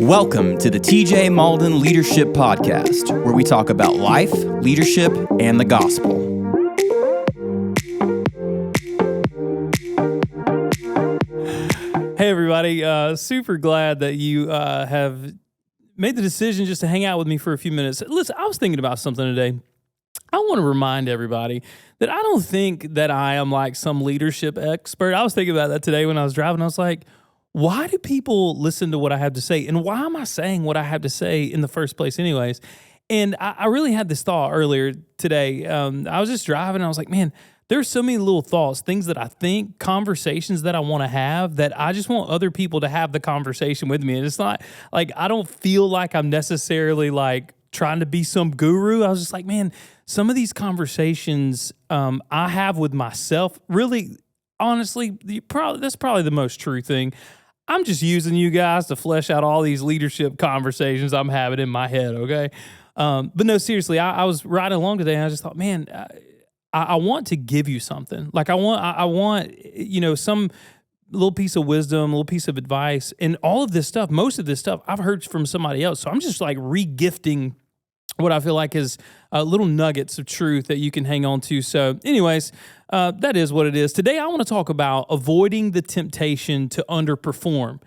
Welcome to the TJ Mauldin Leadership Podcast, where we talk about life, leadership, and the gospel. Hey, everybody. Super glad that you have made the decision just to hang out with me for a few minutes. Listen, I was thinking about something today. I want to remind everybody that I don't think that I am like some leadership expert. I was thinking about that today when I was driving. I was like, why do people listen to what I have to say? And why am I saying what I have to say in the first place anyways? And I really had this thought earlier today. I was just driving and I was like, man, there's so many little thoughts, things that I think, conversations that I want to have that I just want other people to have the conversation with me. And it's not like, I don't feel like I'm necessarily like trying to be some guru. I was just like, man, some of these conversations I have with myself, really, honestly, that's probably the most true thing. I'm just using you guys to flesh out all these leadership conversations I'm having in my head, okay? But no, seriously, I was riding along today and I just thought, man, I want to give you something. Like I want, some little piece of wisdom, a little piece of advice, and all of this stuff, most of this stuff I've heard from somebody else. So I'm just like re-gifting what I feel like is little nuggets of truth that you can hang on to. So anyways, that is what it is. Today I want to talk about avoiding the temptation to underperform.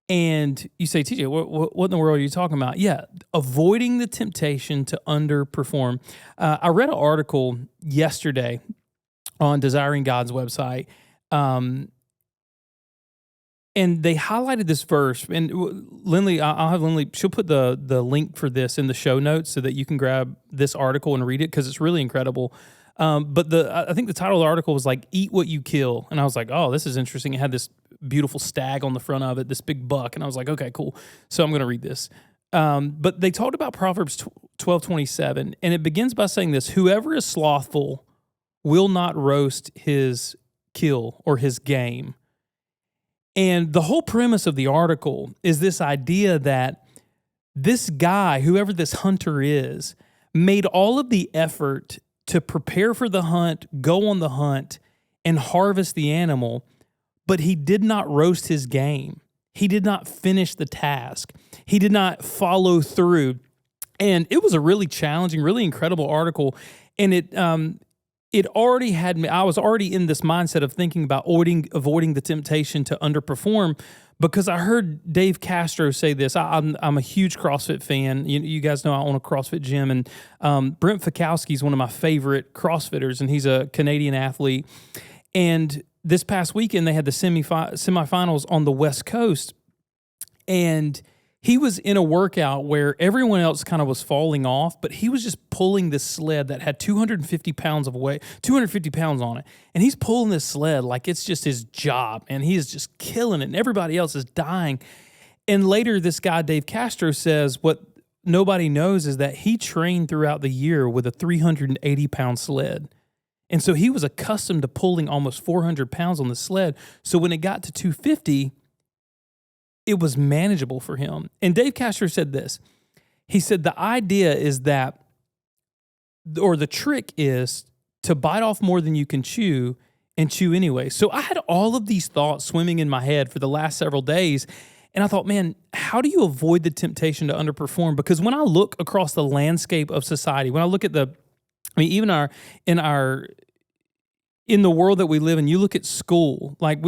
And you say, TJ, what in the world are you talking about? Yeah, avoiding the temptation to underperform. I read an article yesterday on Desiring God's website, and they highlighted this verse. And Lindley, I'll have Lindley, she'll put the link for this in the show notes so that you can grab this article and read it because it's really incredible. But I think the title of the article was like, Eat What You Kill. And I was like, oh, this is interesting. It had this beautiful stag on the front of it, this big buck. And I was like, okay, cool. So I'm going to read this. But they talked about Proverbs 12:27, and it begins by saying this: whoever is slothful will not roast his kill or his game. And the whole premise of the article is this idea that this guy, whoever this hunter is, made all of the effort to prepare for the hunt, go on the hunt, and harvest the animal, but he did not roast his game. He did not finish the task. He did not follow through. And it was a really challenging, really incredible article. And it already had me, I was already in this mindset of thinking about avoiding the temptation to underperform because I heard Dave Castro say this. I'm a huge CrossFit fan. You guys know I own a CrossFit gym, and Brent Fikowski is one of my favorite CrossFitters, and he's a Canadian athlete. And this past weekend, they had the semifinals on the West Coast, and he was in a workout where everyone else kind of was falling off, but he was just pulling this sled that had 250 pounds of weight, 250 pounds on it. And he's pulling this sled like it's just his job, and he is just killing it, and everybody else is dying. And later, this guy, Dave Castro, says what nobody knows is that he trained throughout the year with a 380-pound sled. And so he was accustomed to pulling almost 400 pounds on the sled. So when it got to 250, it was manageable for him. And Dave Castro said this. He said the idea is that, or the trick is to bite off more than you can chew and chew anyway. So I had all of these thoughts swimming in my head for the last several days. And I thought, man, how do you avoid the temptation to underperform? Because when I look across the landscape of society, when I look at even in the world that we live in, you look at school, like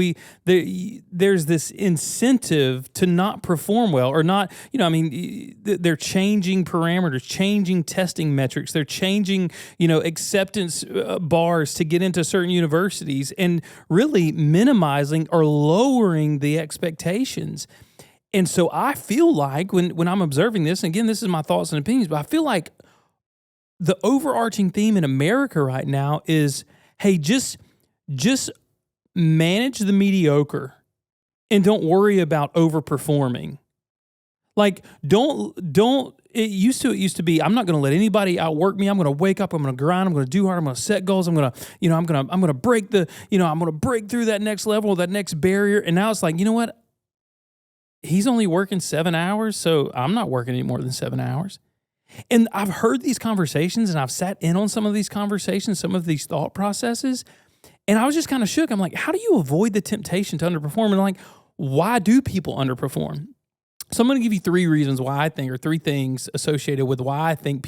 there's this incentive to not perform well or not, they're changing parameters, changing testing metrics. They're changing, acceptance bars to get into certain universities and really minimizing or lowering the expectations. And so I feel like when I'm observing this, and again, this is my thoughts and opinions, but I feel like the overarching theme in America right now is, hey, just manage the mediocre and don't worry about overperforming. Like, it used to be, I'm not going to let anybody outwork me. I'm going to wake up, I'm going to grind, I'm going to do hard, I'm going to set goals, I'm going to break I'm going to break through that next level, that next barrier. And now it's like, you know what? He's only working 7 hours, so I'm not working any more than 7 hours. And I've heard these conversations, and I've sat in on some of these conversations, some of these thought processes, and I was just kind of shook. I'm like, how do you avoid the temptation to underperform? And like, why do people underperform? So I'm going to give you three reasons why I think, or three things associated with why I think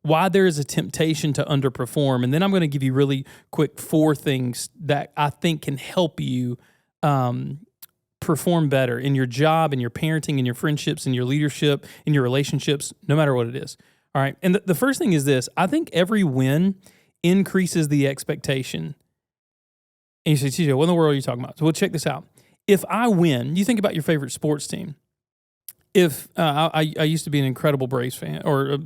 why there is a temptation to underperform. And then I'm going to give you really quick four things that I think can help you perform better in your job, in your parenting, in your friendships, in your leadership, in your relationships, no matter what it is. All right. And the first thing is this. I think every win increases the expectation. And you say, TJ, what in the world are you talking about? So we'll check this out. If I win, you think about your favorite sports team. If I used to be an incredible Braves fan, or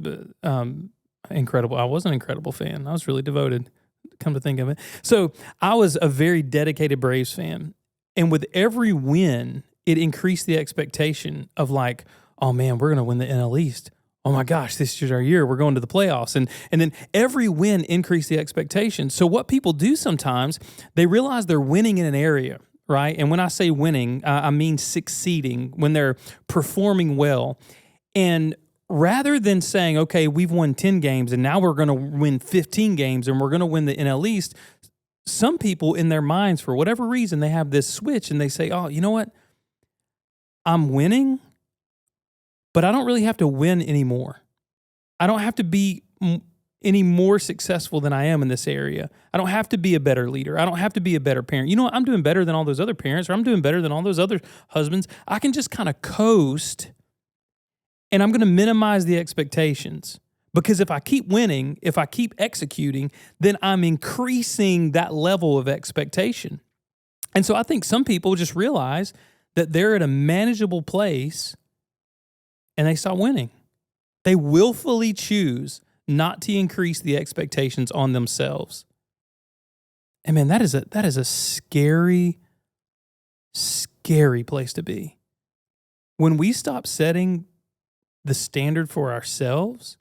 incredible. I was an incredible fan. I was really devoted, come to think of it. So I was a very dedicated Braves fan. And with every win, it increased the expectation of like, oh man, we're going to win the NL East. Oh my gosh, this is our year. We're going to the playoffs. And then every win increased the expectation. So what people do sometimes, they realize they're winning in an area, right? And when I say winning, I mean succeeding, when they're performing well. And rather than saying, okay, we've won 10 games and now we're going to win 15 games and we're going to win the NL East, some people in their minds, for whatever reason, they have this switch and they say, oh, you know what? I'm winning, but I don't really have to win anymore. I don't have to be any more successful than I am in this area. I don't have to be a better leader. I don't have to be a better parent. You know what? I'm doing better than all those other parents, or I'm doing better than all those other husbands. I can just kind of coast, and I'm going to minimize the expectations. Because if I keep winning, if I keep executing, then I'm increasing that level of expectation. And so I think some people just realize that they're at a manageable place and they stop winning. They willfully choose not to increase the expectations on themselves. And man, that is a scary, scary place to be. When we stop setting the standard for ourselves,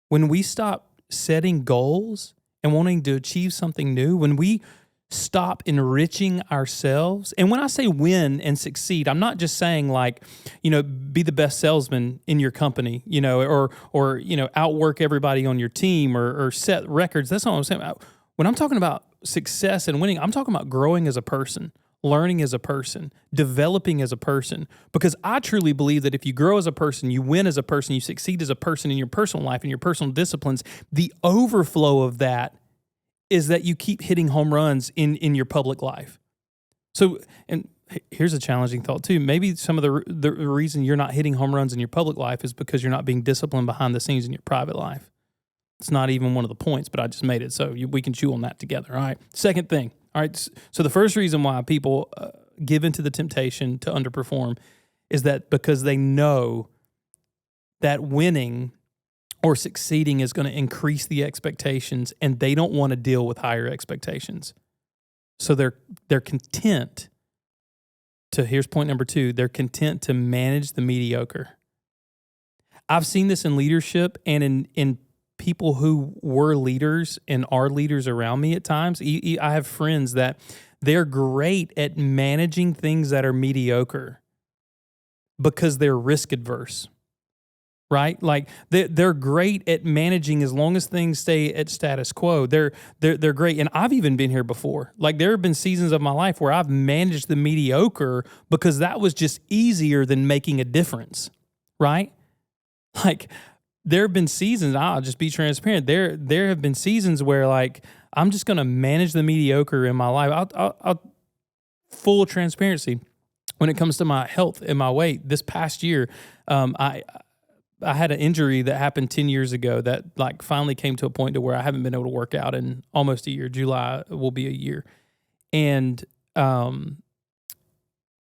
when we stop setting goals and wanting to achieve something new, when we stop enriching ourselves, and when I say win and succeed, I'm not just saying like, be the best salesman in your company, or outwork everybody on your team or set records. That's not what I'm saying. When I'm talking about success and winning, I'm talking about growing as a person, learning as a person, developing as a person, because I truly believe that if you grow as a person, you win as a person, you succeed as a person in your personal life, in your personal disciplines, the overflow of that is that you keep hitting home runs in your public life. So, and here's a challenging thought too. Maybe some of the reason you're not hitting home runs in your public life is because you're not being disciplined behind the scenes in your private life. It's not even one of the points, but I just made it so we can chew on that together. All right. Second thing. All right, so the first reason why people give into the temptation to underperform is that because they know that winning or succeeding is going to increase the expectations, and they don't want to deal with higher expectations. So they're content to, here's point number 2, they're content to manage the mediocre. I've seen this in leadership and in people who were leaders and are leaders around me at times. I have friends that they're great at managing things that are mediocre because they're risk adverse, right? Like they're great at managing as long as things stay at status quo. They're great. And I've even been here before. Like there have been seasons of my life where I've managed the mediocre because that was just easier than making a difference, right? Like there have been seasons, I'll just be transparent. There have been seasons where like, I'm just going to manage the mediocre in my life. I'll full transparency. When it comes to my health and my weight, this past year, I had an injury that happened 10 years ago that like finally came to a point to where I haven't been able to work out in almost a year. July will be a year. And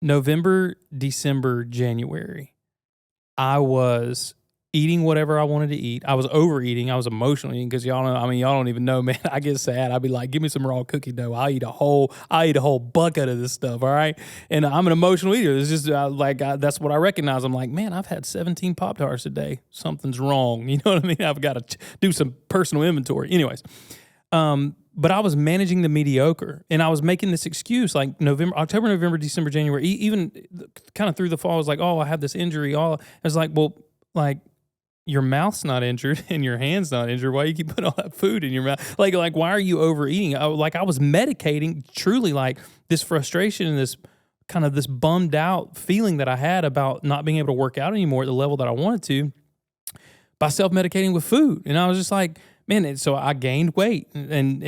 November, December, January, I was eating whatever I wanted to eat. I was overeating. I was emotional eating because y'all don't even know, man. I get sad. I'd be like, give me some raw cookie dough. I'll eat a whole bucket of this stuff. All right. And I'm an emotional eater. It's just that's what I recognize. I'm like, man, I've had 17 Pop-Tarts a day. Something's wrong. You know what I mean? I've got to do some personal inventory. Anyways. But I was managing the mediocre, and I was making this excuse like October, November, December, January, even kind of through the fall. I was like, oh, I have this injury. I was like, well, like, your mouth's not injured and your hand's not injured. Why do you keep putting all that food in your mouth? Like, why are you overeating? I was medicating truly like this frustration and this kind of this bummed out feeling that I had about not being able to work out anymore at the level that I wanted to by self-medicating with food. And I was just like, man, and so I gained weight and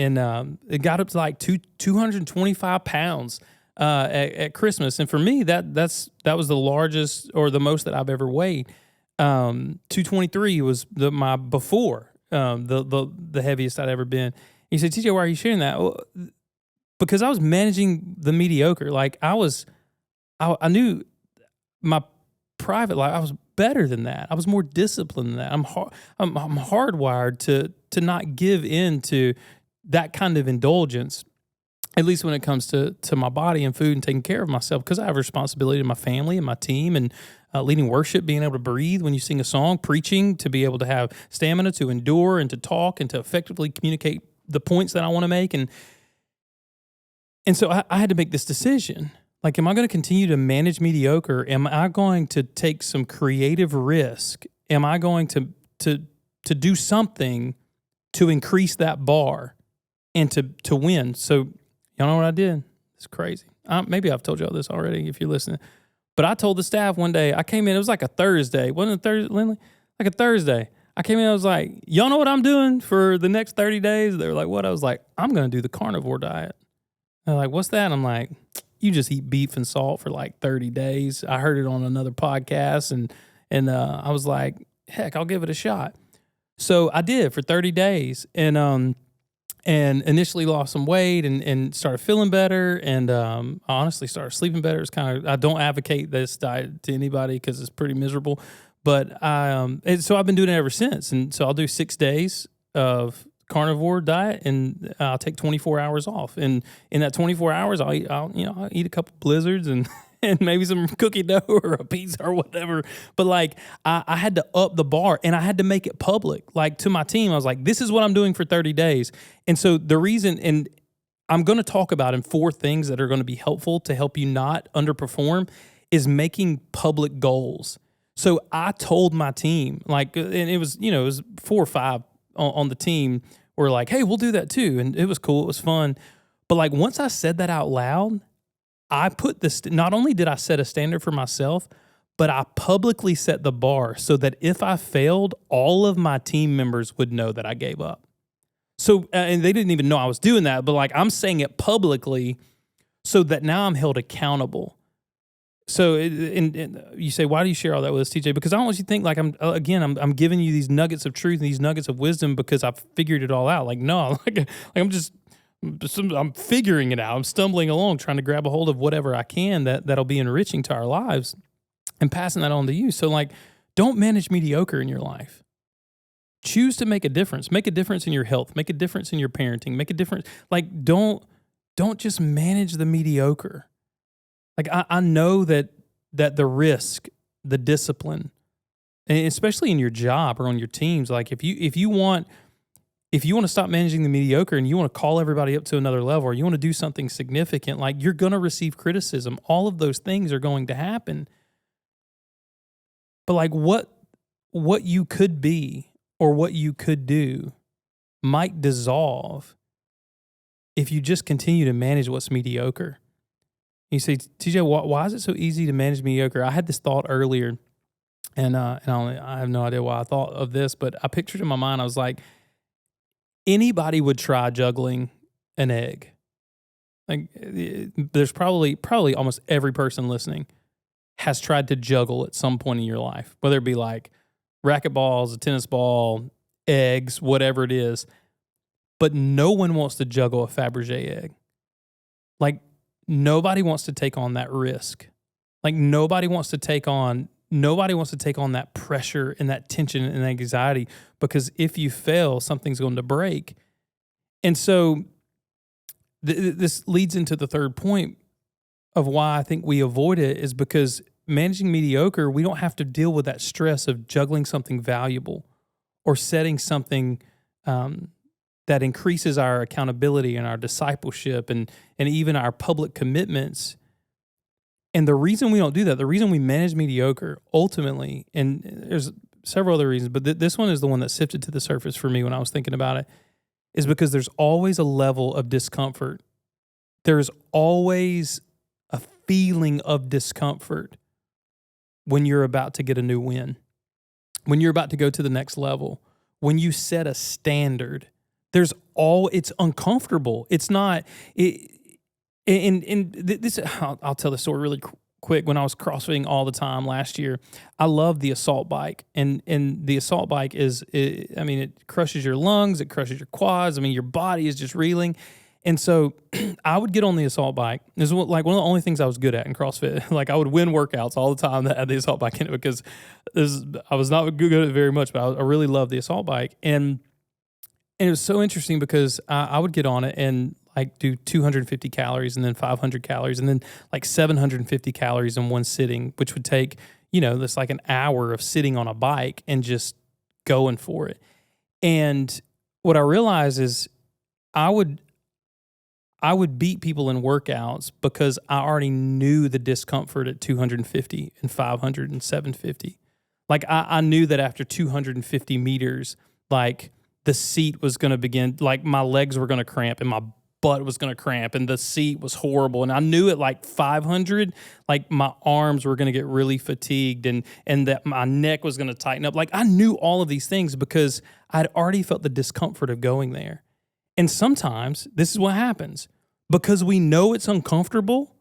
it got up to like 225 pounds at Christmas. And for me, that was the largest or the most that I've ever weighed. 223 was my before, the heaviest I'd ever been. He said, TJ, why are you sharing that? Well, because I was managing the mediocre. Like I knew my private life, I was better than that. I was more disciplined than that. I'm hardwired to not give in to that kind of indulgence, at least when it comes to my body and food and taking care of myself, because I have responsibility to my family and my team and leading worship, being able to breathe when you sing a song, preaching, to be able to have stamina to endure and to talk and to effectively communicate the points that I want to make. And so I had to make this decision. Like, am I going to continue to manage mediocre? Am I going to take some creative risk? Am I going to do something to increase that bar and to win? So y'all know what I did? It's crazy. Maybe I've told y'all this already if you're listening. But I told the staff one day, I came in, it was like a Thursday. Wasn't it Thursday, Lindley? Like a Thursday. I came in, I was like, y'all know what I'm doing for the next 30 days? They were like, what? I was like, I'm going to do the carnivore diet. They're like, what's that? I'm like, you just eat beef and salt for like 30 days. I heard it on another podcast, and I was like, heck, I'll give it a shot. So I did for 30 days, and initially lost some weight and started feeling better, and I honestly started sleeping better. It's kind of, I don't advocate this diet to anybody because it's pretty miserable, but so I've been doing it ever since. And so I'll do 6 days of carnivore diet, and I'll take 24 hours off. And in that 24 hours, I'll eat a couple blizzards and maybe some cookie dough or a pizza or whatever. But like, I had to up the bar, and I had to make it public. Like, to my team, I was like, this is what I'm doing for 30 days. And so the reason, and I'm going to talk about in 4 things that are going to be helpful to help you not underperform, is making public goals. So I told my team, like, and it was 4 or 5 on the team were like, hey, we'll do that too. And it was cool. It was fun. But like, once I said that out loud, I put this, not only did I set a standard for myself, but I publicly set the bar so that if I failed, all of my team members would know that I gave up. So, and they didn't even know I was doing that, but like, I'm saying it publicly so that now I'm held accountable. So, and you say, why do you share all that with us, TJ? Because I don't want you to think like I'm giving you these nuggets of truth and these nuggets of wisdom because I've figured it all out. Like, no, I'm figuring it out. I'm stumbling along, trying to grab a hold of whatever I can that'll be enriching to our lives and passing that on to you. So like, don't manage mediocre in your life. Choose to make a difference. Make a difference in your health. Make a difference in your parenting. Make a difference. Like, don't just manage the mediocre. Like, I know that the risk, the discipline, and especially in your job or on your teams, like if you want to stop managing the mediocre and you want to call everybody up to another level, or you want to do something significant, like, you're going to receive criticism. All of those things are going to happen. But like, what you could be or what you could do might dissolve if you just continue to manage what's mediocre. You say, TJ, why is it so easy to manage mediocre? I had this thought earlier, and I have no idea why I thought of this, but I pictured in my mind, I was like, anybody would try juggling an egg. Like, there's probably almost every person listening has tried to juggle at some point in your life, whether it be like racquetballs, a tennis ball, eggs, whatever it is. But no one wants to juggle a Fabergé egg. Like, nobody wants to take on that risk. Like, nobody wants to take on that pressure and that tension and anxiety, because if you fail, something's going to break. And so this leads into the third point of why I think we avoid it, is because managing mediocre, we don't have to deal with that stress of juggling something valuable or setting something that increases our accountability and our discipleship and even our public commitments. And the reason we don't do that, the reason we manage mediocre ultimately, and there's several other reasons, but this one is the one that sifted to the surface for me when I was thinking about it, is because there's always a level of discomfort. There's always a feeling of discomfort when you're about to get a new win, when you're about to go to the next level, when you set a standard. It's uncomfortable. It's not, I'll tell the story really quick. When I was CrossFitting all the time last year, I loved the assault bike. And the assault bike it crushes your lungs, it crushes your quads. Your body is just reeling. And so I would get on the assault bike. This was like one of the only things I was good at in CrossFit. Like I would win workouts all the time that had the assault bike in it because I was not good at it very much, but I really loved the assault bike. And it was so interesting because I would get on it and like do 250 calories and then 500 calories and then like 750 calories in one sitting, which would take, this like an hour of sitting on a bike and just going for it. And what I realized is I would beat people in workouts because I already knew the discomfort at 250 and 500 and 750. Like I knew that after 250 meters, like the seat was going to begin, like my legs were going to cramp and my butt was going to cramp and the seat was horrible. And I knew at like 500, like my arms were going to get really fatigued and that my neck was going to tighten up. Like I knew all of these things because I'd already felt the discomfort of going there. And sometimes this is what happens. Because we know it's uncomfortable,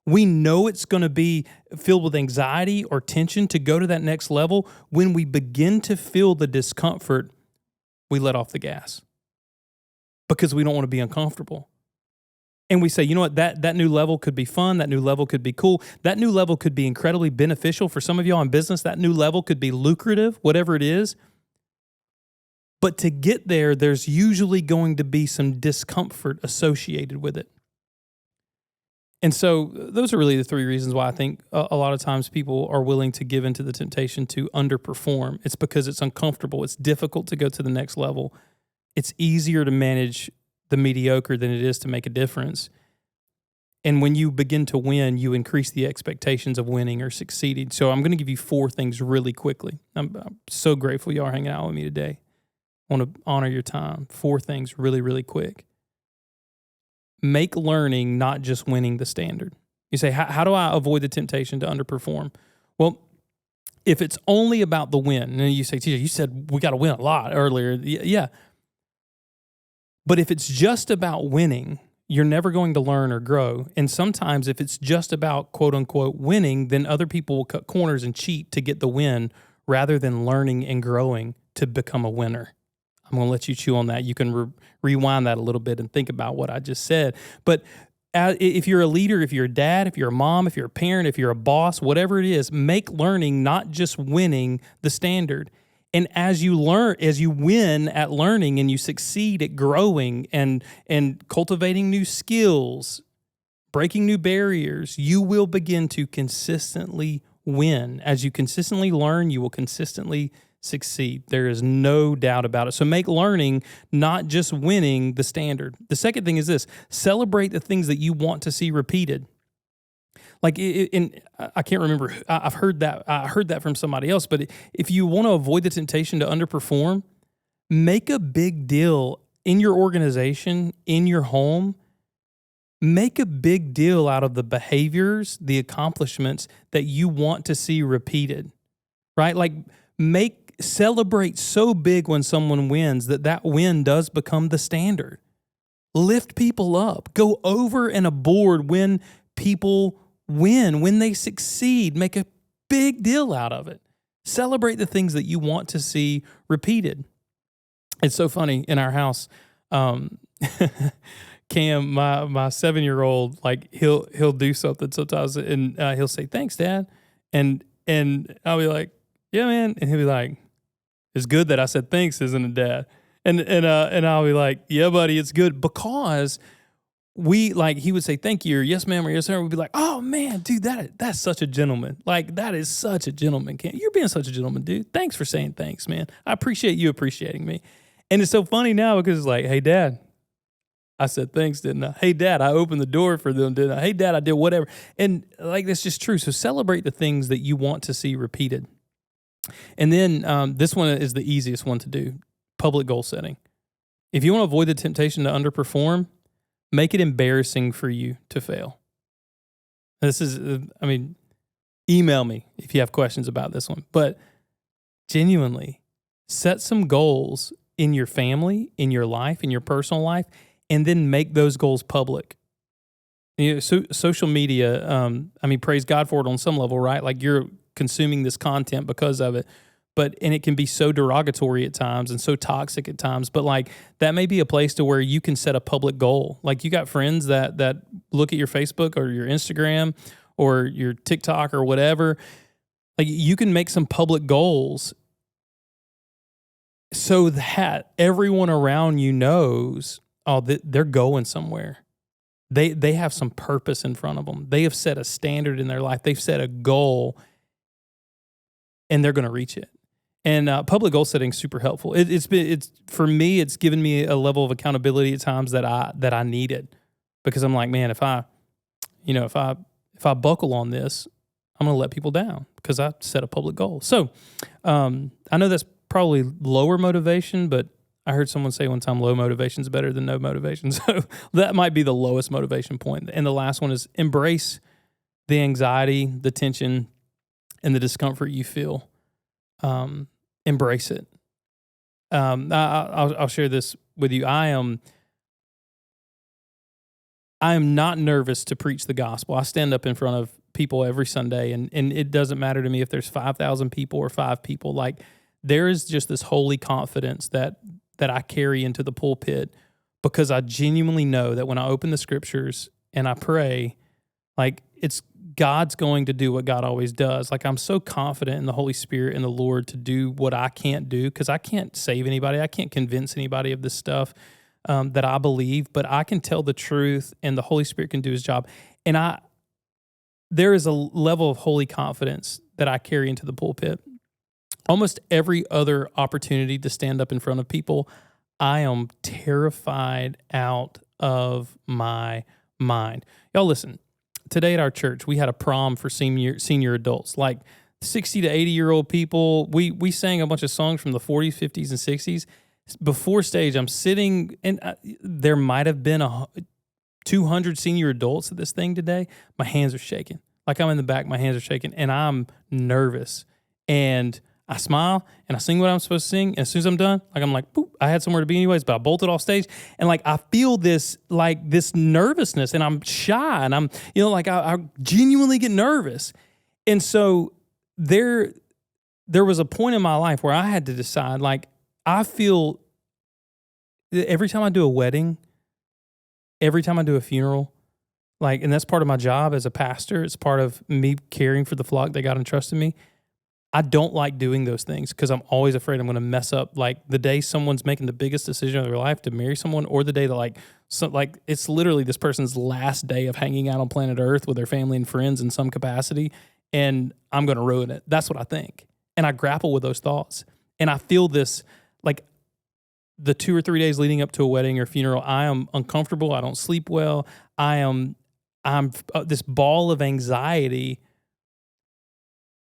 we know it's going to be filled with anxiety or tension to go to that next level. When we begin to feel the discomfort, we let off the gas because we don't want to be uncomfortable. And we say, you know what, that new level could be fun, that new level could be cool, that new level could be incredibly beneficial for some of y'all in business, that new level could be lucrative, whatever it is. But to get there, there's usually going to be some discomfort associated with it. And so those are really the three reasons why I think a lot of times people are willing to give into the temptation to underperform. It's because it's uncomfortable. It's difficult to go to the next level. It's easier to manage the mediocre than it is to make a difference. And when you begin to win, you increase the expectations of winning or succeeding. So I'm going to give you 4 things really quickly. I'm so grateful y'all are hanging out with me today. I want to honor your time. 4 things really, really quick. Make learning not just winning the standard. You say, how do I avoid the temptation to underperform? Well, if it's only about the win, and you say, TJ, you said we got to win a lot earlier. Yeah. But if it's just about winning, you're never going to learn or grow. And sometimes if it's just about quote unquote winning, then other people will cut corners and cheat to get the win rather than learning and growing to become a winner. I'm going to let you chew on that. You can rewind that a little bit and think about what I just said. But if you're a leader, if you're a dad, if you're a mom, if you're a parent, if you're a boss, whatever it is, make learning not just winning the standard. And as you win at learning and you succeed at growing and cultivating new skills, breaking new barriers, you will begin to consistently win. As you consistently learn, you will consistently succeed. There is no doubt about it. So make learning not just winning the standard. The second thing is this: celebrate the things that you want to see repeated. Like, I can't remember. I heard that from somebody else. But if you want to avoid the temptation to underperform, make a big deal in your organization, in your home. Make a big deal out of the behaviors, the accomplishments that you want to see repeated. Right? Like, celebrate so big when someone wins that win does become the standard. Lift people up. Go over and aboard when people win, when they succeed. Make a big deal out of it. Celebrate the things that you want to see repeated. It's so funny in our house. Cam, my 7-year-old, like he'll do something sometimes, and he'll say, "Thanks, Dad," and I'll be like, "Yeah, man," and he'll be like, "It's good that I said thanks, isn't it, Dad?" And I'll be like, "Yeah, buddy, it's good," because he would say thank you or yes, ma'am, or yes, sir. We'd be like, "Oh man, dude, that's such a gentleman. Like, that is such a gentleman. You're being such a gentleman, dude. Thanks for saying thanks, man. I appreciate you appreciating me." And it's so funny now because it's like, "Hey, Dad, I said thanks, didn't I? Hey, Dad, I opened the door for them, didn't I? Hey, Dad, I did whatever." And like, that's just true. So celebrate the things that you want to see repeated. And then this one is the easiest one to do: public goal setting. If you want to avoid the temptation to underperform, make it embarrassing for you to fail. This is, email me if you have questions about this one. But genuinely, set some goals in your family, in your life, in your personal life, and then make those goals public. Social media, praise God for it on some level, right? Like you're consuming this content because of it. And it can be so derogatory at times and so toxic at times. But like that may be a place to where you can set a public goal. Like you got friends that look at your Facebook or your Instagram or your TikTok or whatever. Like you can make some public goals so that everyone around you knows, they're going somewhere. They have some purpose in front of them. They have set a standard in their life. They've set a goal, and they're going to reach it. And public goal setting is super helpful. It's for me. It's given me a level of accountability at times that I needed, because I'm like, man, if I buckle on this, I'm going to let people down because I set a public goal. So I know that's probably lower motivation, but I heard someone say one time, low motivation is better than no motivation. So that might be the lowest motivation point. And the last one is embrace the anxiety, the tension, and the discomfort you feel. Embrace it. I'll share this with you. I am not nervous to preach the gospel. I stand up in front of people every Sunday, and it doesn't matter to me if there's 5,000 people or 5 people. Like there is just this holy confidence that I carry into the pulpit, because I genuinely know that when I open the scriptures and I pray, like it's God's going to do what God always does. Like I'm so confident in the Holy Spirit and the Lord to do what I can't do, because I can't save anybody. I can't convince anybody of this stuff that I believe, but I can tell the truth and the Holy Spirit can do his job. And there is a level of holy confidence that I carry into the pulpit. Almost every other opportunity to stand up in front of people, I am terrified out of my mind. Y'all listen. Today at our church, we had a prom for senior adults, like 60 to 80-year-old people. We sang a bunch of songs from the 40s, 50s, and 60s. Before stage, I'm sitting, and there might have been 200 senior adults at this thing today. My hands are shaking. Like I'm in the back, my hands are shaking, and I'm nervous. And I smile, and I sing what I'm supposed to sing, and as soon as I'm done, like I'm like, boop, I had somewhere to be anyways, but I bolted off stage, and like I feel this nervousness, and I'm shy, and I'm, I genuinely get nervous. And so there was a point in my life where I had to decide, like, I feel every time I do a wedding, every time I do a funeral, like, and that's part of my job as a pastor, it's part of me caring for the flock that God entrusted me. I don't like doing those things because I'm always afraid I'm going to mess up. Like the day someone's making the biggest decision of their life to marry someone, or the day that it's literally this person's last day of hanging out on planet Earth with their family and friends in some capacity, and I'm going to ruin it. That's what I think. And I grapple with those thoughts. And I feel this, like the 2 or 3 days leading up to a wedding or funeral, I am uncomfortable. I don't sleep well. I'm this ball of anxiety,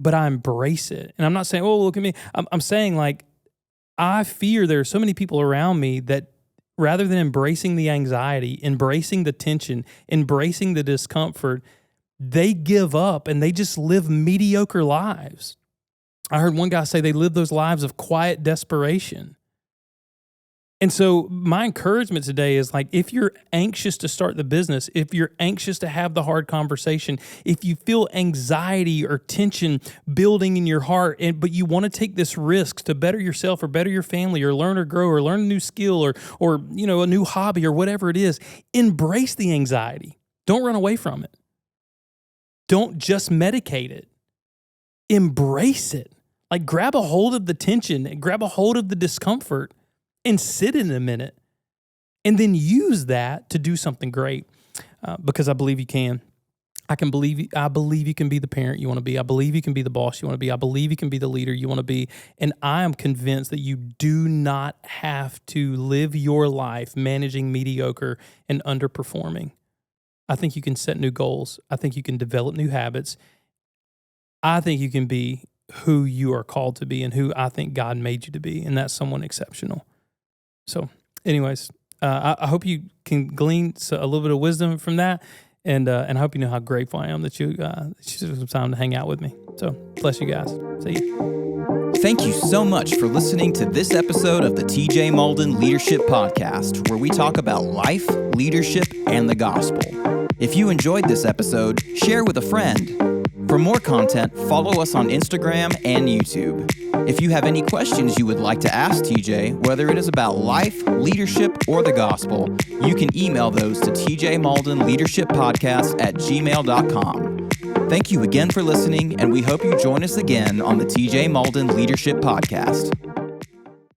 but I embrace it. And I'm not saying, oh, look at me. I'm saying, like, I fear there are so many people around me that rather than embracing the anxiety, embracing the tension, embracing the discomfort, they give up and they just live mediocre lives. I heard one guy say they live those lives of quiet desperation. And so my encouragement today is, like, if you're anxious to start the business, if you're anxious to have the hard conversation, if you feel anxiety or tension building in your heart, but you want to take this risk to better yourself or better your family or learn or grow or learn a new skill or a new hobby or whatever it is, embrace the anxiety. Don't run away from it. Don't just medicate it. Embrace it. Like, grab a hold of the tension and grab a hold of the discomfort and sit in a minute, and then use that to do something great, because I believe you can. I believe you can be the parent you want to be. I believe you can be the boss you want to be. I believe you can be the leader you want to be. And I am convinced that you do not have to live your life managing mediocre and underperforming. I think you can set new goals. I think you can develop new habits. I think you can be who you are called to be and who I think God made you to be, and that's someone exceptional. So anyways, I hope you can glean a little bit of wisdom from that. And I hope you know how grateful I am that you took some time to hang out with me. So bless you guys. See you. Thank you so much for listening to this episode of the TJ Mauldin Leadership Podcast, where we talk about life, leadership, and the gospel. If you enjoyed this episode, share with a friend. For more content, follow us on Instagram and YouTube. If you have any questions you would like to ask TJ, whether it is about life, leadership, or the gospel, you can email those to tjmauldinleadershippodcast@gmail.com. Thank you again for listening, and we hope you join us again on the TJ Mauldin Leadership Podcast.